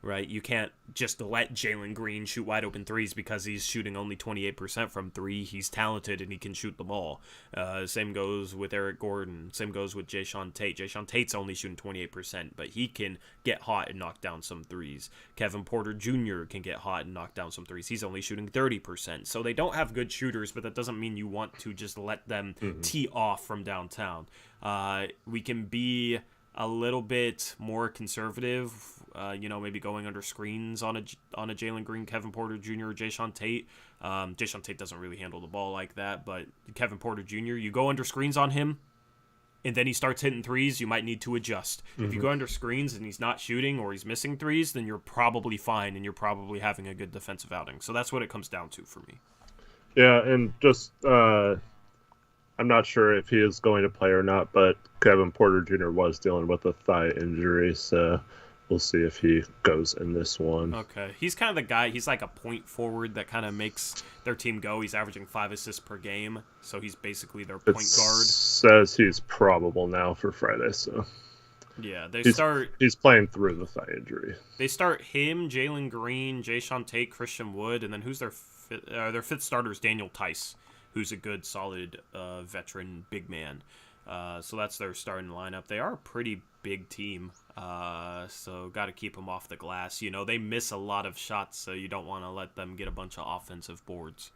Right, you can't just let Jalen Green shoot wide open threes because he's shooting only 28% from three. He's talented and he can shoot the ball. Same goes with Eric Gordon. Same goes with Jayshawn Tate. Jayshawn Tate's only shooting 28%, but he can get hot and knock down some threes. Kevin Porter Jr. can get hot and knock down some threes. He's only shooting 30%. So they don't have good shooters, but that doesn't mean you want to just let them tee off from downtown. We can be a little bit more conservative, maybe going under screens on a Jalen Green, Kevin Porter Jr., or Jayshawn Tate. Jayshawn Tate doesn't really handle the ball like that, but Kevin Porter Jr., you go under screens on him, and then he starts hitting threes, you might need to adjust. If you go under screens and he's not shooting or he's missing threes, then you're probably fine, and you're probably having a good defensive outing. So that's what it comes down to for me. Yeah, and just I'm not sure if he is going to play or not, but Kevin Porter Jr. was dealing with a thigh injury, so we'll see if he goes in this one. Okay. He's kind of the guy, he's like a point forward that kind of makes their team go. He's averaging 5 assists per game, so he's basically their point guard. Says he's probable now for Friday, so... Yeah, he's playing through the thigh injury. They start him, Jalen Green, Jayshawn Tate, Christian Wood, and then who's their fifth starter is Daniel Tice, who's a good, solid veteran big man. So that's their starting lineup. They are a pretty big team, so got to keep them off the glass. They miss a lot of shots, so you don't want to let them get a bunch of offensive boards.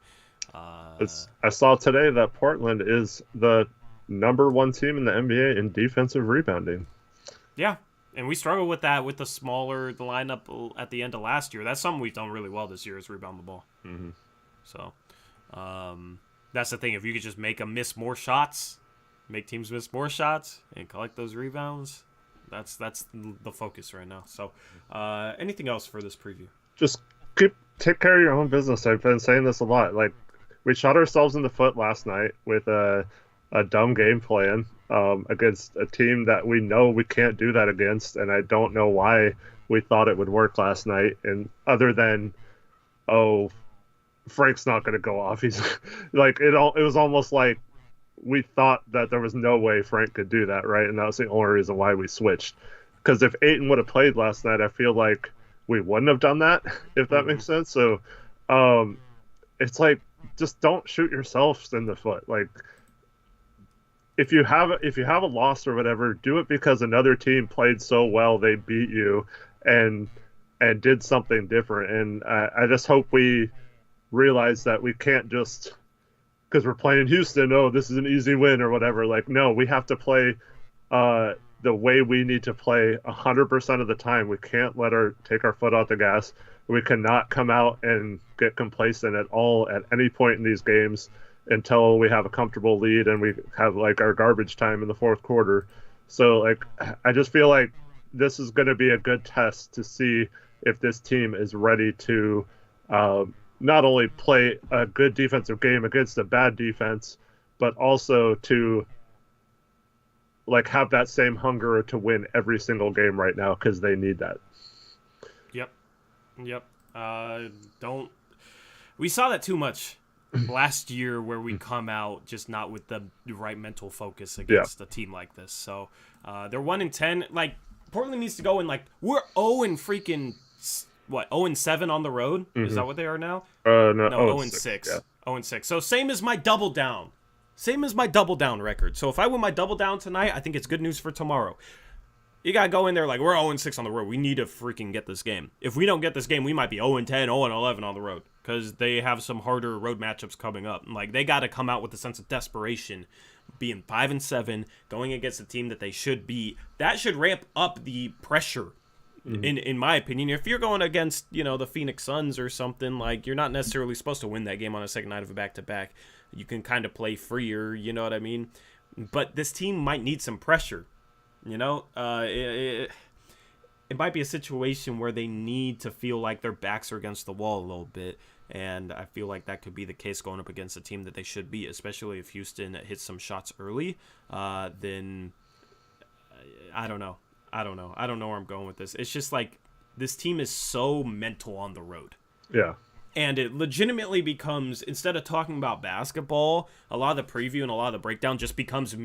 I saw today that Portland is the number 1 team in the NBA in defensive rebounding. Yeah, and we struggle with that with the lineup at the end of last year. That's something we've done really well this year is rebound the ball. Mm-hmm. So that's the thing. If you could just make them miss more shots, make teams miss more shots, and collect those rebounds, that's the focus right now. So anything else for this preview? Just take care of your own business. I've been saying this a lot. Like, we shot ourselves in the foot last night with a dumb game plan against a team that we know we can't do that against, and I don't know why we thought it would work last night. And other than, Frank's not going to go off. He's like, it was almost like we thought that there was no way Frank could do that, right? And that was the only reason why we switched. Because if Ayton would have played last night, I feel like we wouldn't have done that, if that makes sense. So it's like, just don't shoot yourselves in the foot. Like, if you have a loss or whatever, do it because another team played so well they beat you and did something different. And I just hope we realize that we can't just, because we're playing Houston, this is an easy win or whatever. Like, no, we have to play the way we need to play 100% of the time. We can't take our foot off the gas. We cannot come out and get complacent at all at any point in these games until we have a comfortable lead and we have like our garbage time in the fourth quarter. So like, I just feel like this is going to be a good test to see if this team is ready to not only play a good defensive game against a bad defense, but also to like have that same hunger to win every single game right now, because they need that. Yep. We saw that too much last year where we come out just not with the right mental focus against a team like this. So they're 1-10. Like, Portland needs to go and like, we're 0-7 on the road? Mm-hmm. Is that what they are now? No, 0-6. Yeah. 0-6. So same as my double down. Record. So if I win my double down tonight, I think it's good news for tomorrow. You got to go in there like, we're 0-6 on the road. We need to freaking get this game. If we don't get this game, we might be 0-10, 0-11 on the road, because they have some harder road matchups coming up. Like, they got to come out with a sense of desperation, being 5-7, going against a team that they should beat. That should ramp up the pressure, in my opinion. If you're going against, the Phoenix Suns or something, like, you're not necessarily supposed to win that game on a second night of a back-to-back. You can kind of play freer, you know what I mean? But this team might need some pressure. It might be a situation where they need to feel like their backs are against the wall a little bit, and I feel like that could be the case going up against a team that they should beat, especially if Houston hits some shots early. Then I don't know. I don't know where I'm going with this. It's just like, this team is so mental on the road. Yeah. And it legitimately becomes, instead of talking about basketball, a lot of the preview and a lot of the breakdown just becomes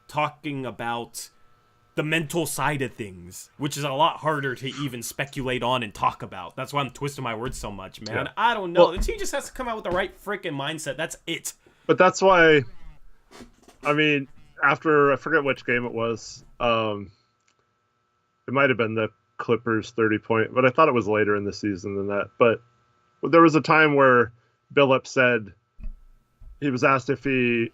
talking about the mental side of things, which is a lot harder to even speculate on and talk about. That's why I'm twisting my words so much, man. Yeah. I don't know. The team just has to come out with the right freaking mindset. That's it. But that's why, I mean, after, I forget which game it was, it might have been the Clippers 30-point, but I thought it was later in the season than that. But there was a time where Billups said, he was asked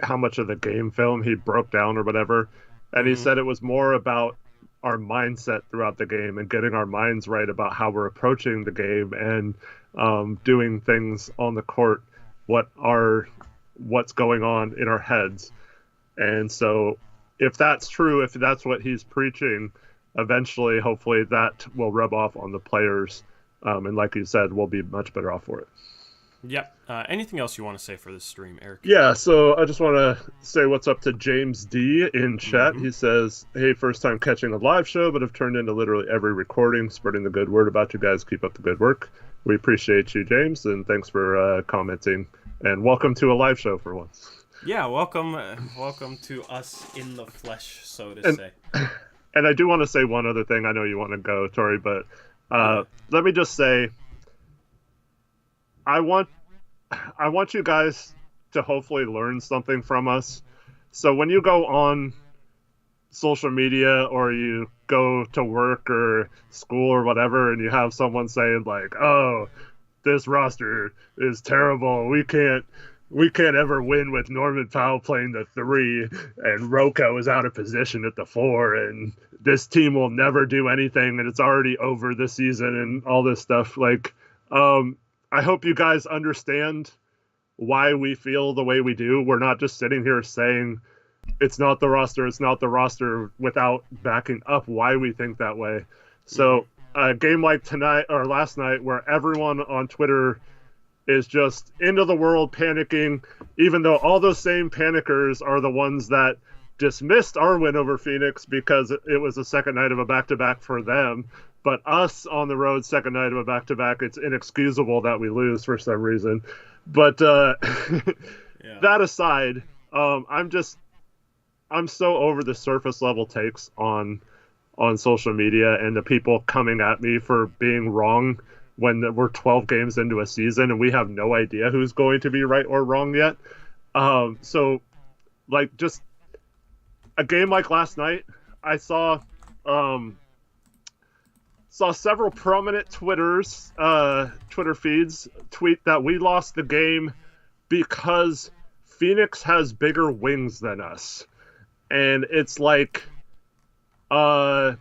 how much of the game film he broke down or whatever, and he said it was more about our mindset throughout the game and getting our minds right about how we're approaching the game and doing things on the court, what's going on in our heads. And so if that's true, if that's what he's preaching, eventually, hopefully, that will rub off on the players. And like you said, we'll be much better off for it. Yep. Anything else you want to say for this stream, Eric? Yeah, so I just want to say what's up to James D in chat. He says, hey, first time catching a live show, but have turned into literally every recording, spreading the good word about you guys. Keep up the good work. We appreciate you, James, and thanks for commenting. And welcome to a live show for once. Yeah, welcome to us in the flesh, so to say. And I do want to say one other thing. I know you want to go, Tori, but let me just say, I want you guys to hopefully learn something from us. So when you go on social media or you go to work or school or whatever, and you have someone saying like, "Oh, this roster is terrible. We can't ever win with Norman Powell playing the 3 and Rocco is out of position at the 4 and this team will never do anything and it's already over this season," and all this stuff. Like, I hope you guys understand why we feel the way we do. We're not just sitting here saying it's not the roster without backing up why we think that way. So a game like tonight or last night where everyone on Twitter is just into the world panicking, even though all those same panickers are the ones that dismissed our win over Phoenix because it was the second night of a back-to-back for them. But us on the road, second night of a back-to-back, it's inexcusable that we lose for some reason. But that aside, I'm so over the surface level takes on social media and the people coming at me for being wrong when we're 12 games into a season and we have no idea who's going to be right or wrong yet. So, like, just a game like last night, I saw several prominent Twitter feeds tweet that we lost the game because Phoenix has bigger wings than us. And it's like, what?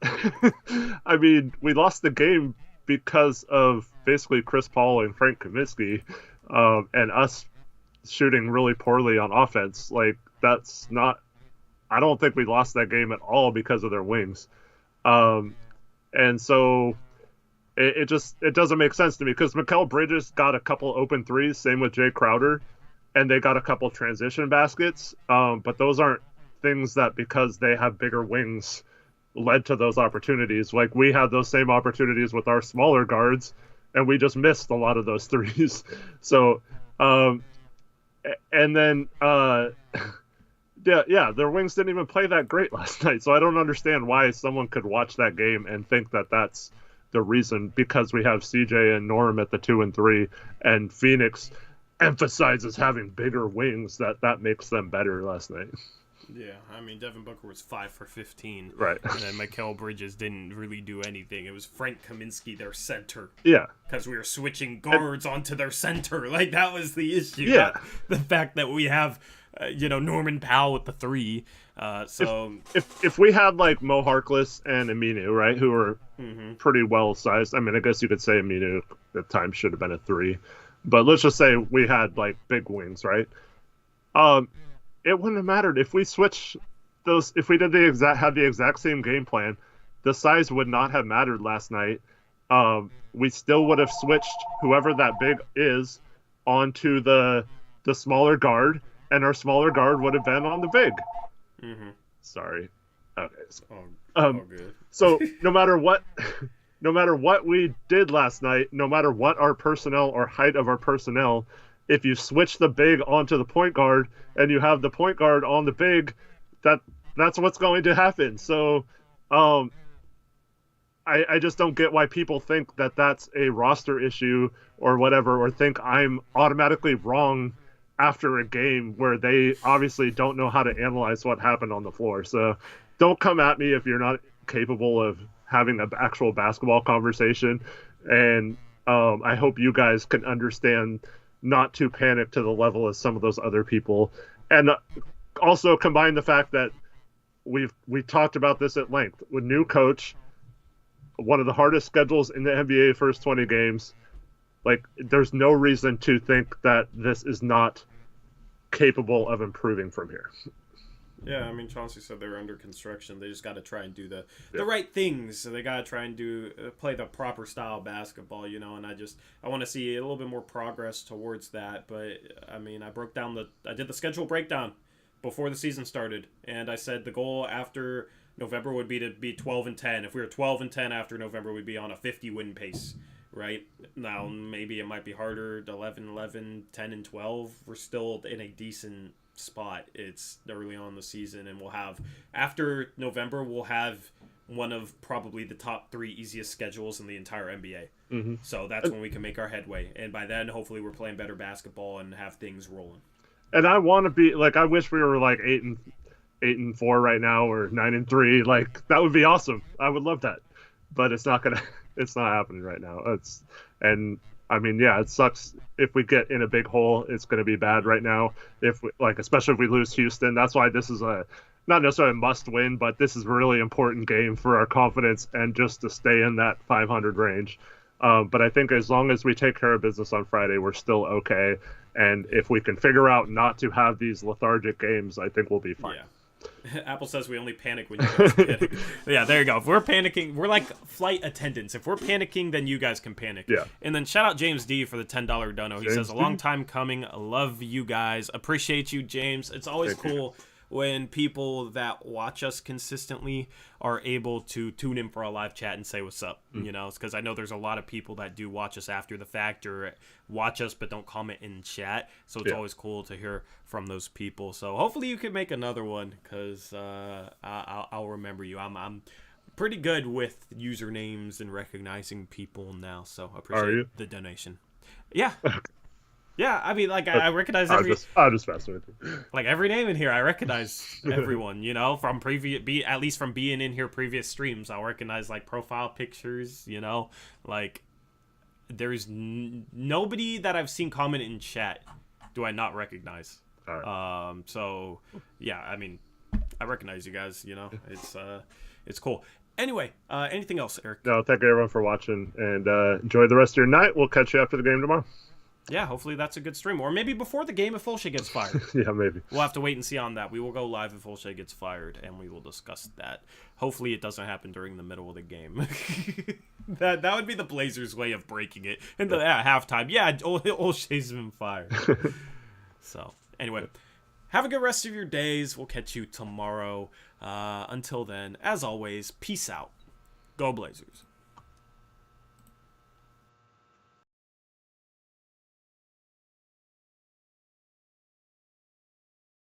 I mean, we lost the game because of basically Chris Paul and Frank Kaminsky, and us shooting really poorly on offense. Like, that's not, I don't think we lost that game at all because of their wings. And so it doesn't make sense to me because Mikal Bridges got a couple open threes, same with Jay Crowder, and they got a couple transition baskets. But those aren't things that because they have bigger wings led to those opportunities. Like, we had those same opportunities with our smaller guards and we just missed a lot of those threes. So, and then, yeah, their wings didn't even play that great last night. So I don't understand why someone could watch that game and think that that's the reason, because we have CJ and Norm at the 2 and 3 and Phoenix emphasizes having bigger wings, that makes them better last night. Yeah, I mean, Devin Booker was 5 for 15. Right. And then Mikal Bridges didn't really do anything. It was Frank Kaminsky, their center. Yeah. Because we were switching guards onto their center. Like, that was the issue. Yeah. The fact that we have, Norman Powell with the 3. So if we had, like, Mo Harkless and Aminu, right, who are pretty well-sized. I mean, I guess you could say Aminu at times should have been a 3. But let's just say we had, like, big wings, right? It wouldn't have mattered if we switched those. If we had the exact same game plan, the size would not have mattered last night. We still would have switched whoever that big is onto the smaller guard, and our smaller guard would have been on the big. Sorry. Okay. So, good. So no matter what, no matter what we did last night, no matter what our personnel or height of our personnel, if you switch the big onto the point guard and you have the point guard on the big, that's what's going to happen. So, I just don't get why people think that that's a roster issue or whatever, or think I'm automatically wrong after a game where they obviously don't know how to analyze what happened on the floor. So don't come at me if you're not capable of having an actual basketball conversation. And I hope you guys can understand not to panic to the level of some of those other people. And also combine the fact that we talked about this at length. With new coach, one of the hardest schedules in the NBA first 20 games, like there's no reason to think that this is not capable of improving from here. Yeah, I mean, Chauncey said they're under construction. They just got to try and do the right things. So they got to try and play the proper style basketball, and I want to see a little bit more progress towards that. But I mean, I did the schedule breakdown before the season started, and I said the goal after November would be to be 12-10. If we were 12-10 after November, we'd be on a 50-win pace, right? Now, maybe it might be harder, 11-11, 10-12. We're still in a decent spot. It's early on in the season, and after November, we'll have one of probably the top 3 easiest schedules in the entire NBA. Mm-hmm. So that's when we can make our headway. And by then, hopefully, we're playing better basketball and have things rolling. And I want to be, I wish we were 8-4 right now, or 9-3. That would be awesome. I would love that, but it's not happening right now. It sucks if we get in a big hole. It's going to be bad right now. Especially if we lose Houston. That's why this is not necessarily a must win, but this is a really important game for our confidence and just to stay in that 500 range. But I think as long as we take care of business on Friday, we're still okay. And if we can figure out not to have these lethargic games, I think we'll be fine. Yeah. Apple says we only panic when you guys panic. Yeah, there you go. If we're panicking, we're like flight attendants. If we're panicking, then you guys can panic. Yeah. And then shout out James D for the $10 dono. He says, a long time coming. Love you guys. Appreciate you, James. It's always cool when people that watch us consistently are able to tune in for a live chat and say what's up, because I know there's a lot of people that do watch us after the fact or watch us but don't comment in chat, so it's always cool to hear from those people. So hopefully you can make another one, because I'll remember you. I'm pretty good with usernames and recognizing people now, so I appreciate the donation. Yeah. Yeah, I mean, I recognize every. I'll just mess with you. Every name in here, I recognize everyone. From at least from being in here previous streams, I'll recognize profile pictures. There's nobody that I've seen comment in chat do I not recognize. All right. So yeah, I mean, I recognize you guys. It's cool. Anyway, anything else, Eric? No, thank you everyone for watching, and enjoy the rest of your night. We'll catch you after the game tomorrow. Yeah, hopefully that's a good stream. Or maybe before the game if Olshey gets fired. Yeah, maybe. We'll have to wait and see on that. We will go live if Olshey gets fired, and we will discuss that. Hopefully it doesn't happen during the middle of the game. That would be the Blazers' way of breaking it. And at halftime, Olshey's been fired. So, anyway, have a good rest of your days. We'll catch you tomorrow. Until then, as always, peace out. Go Blazers.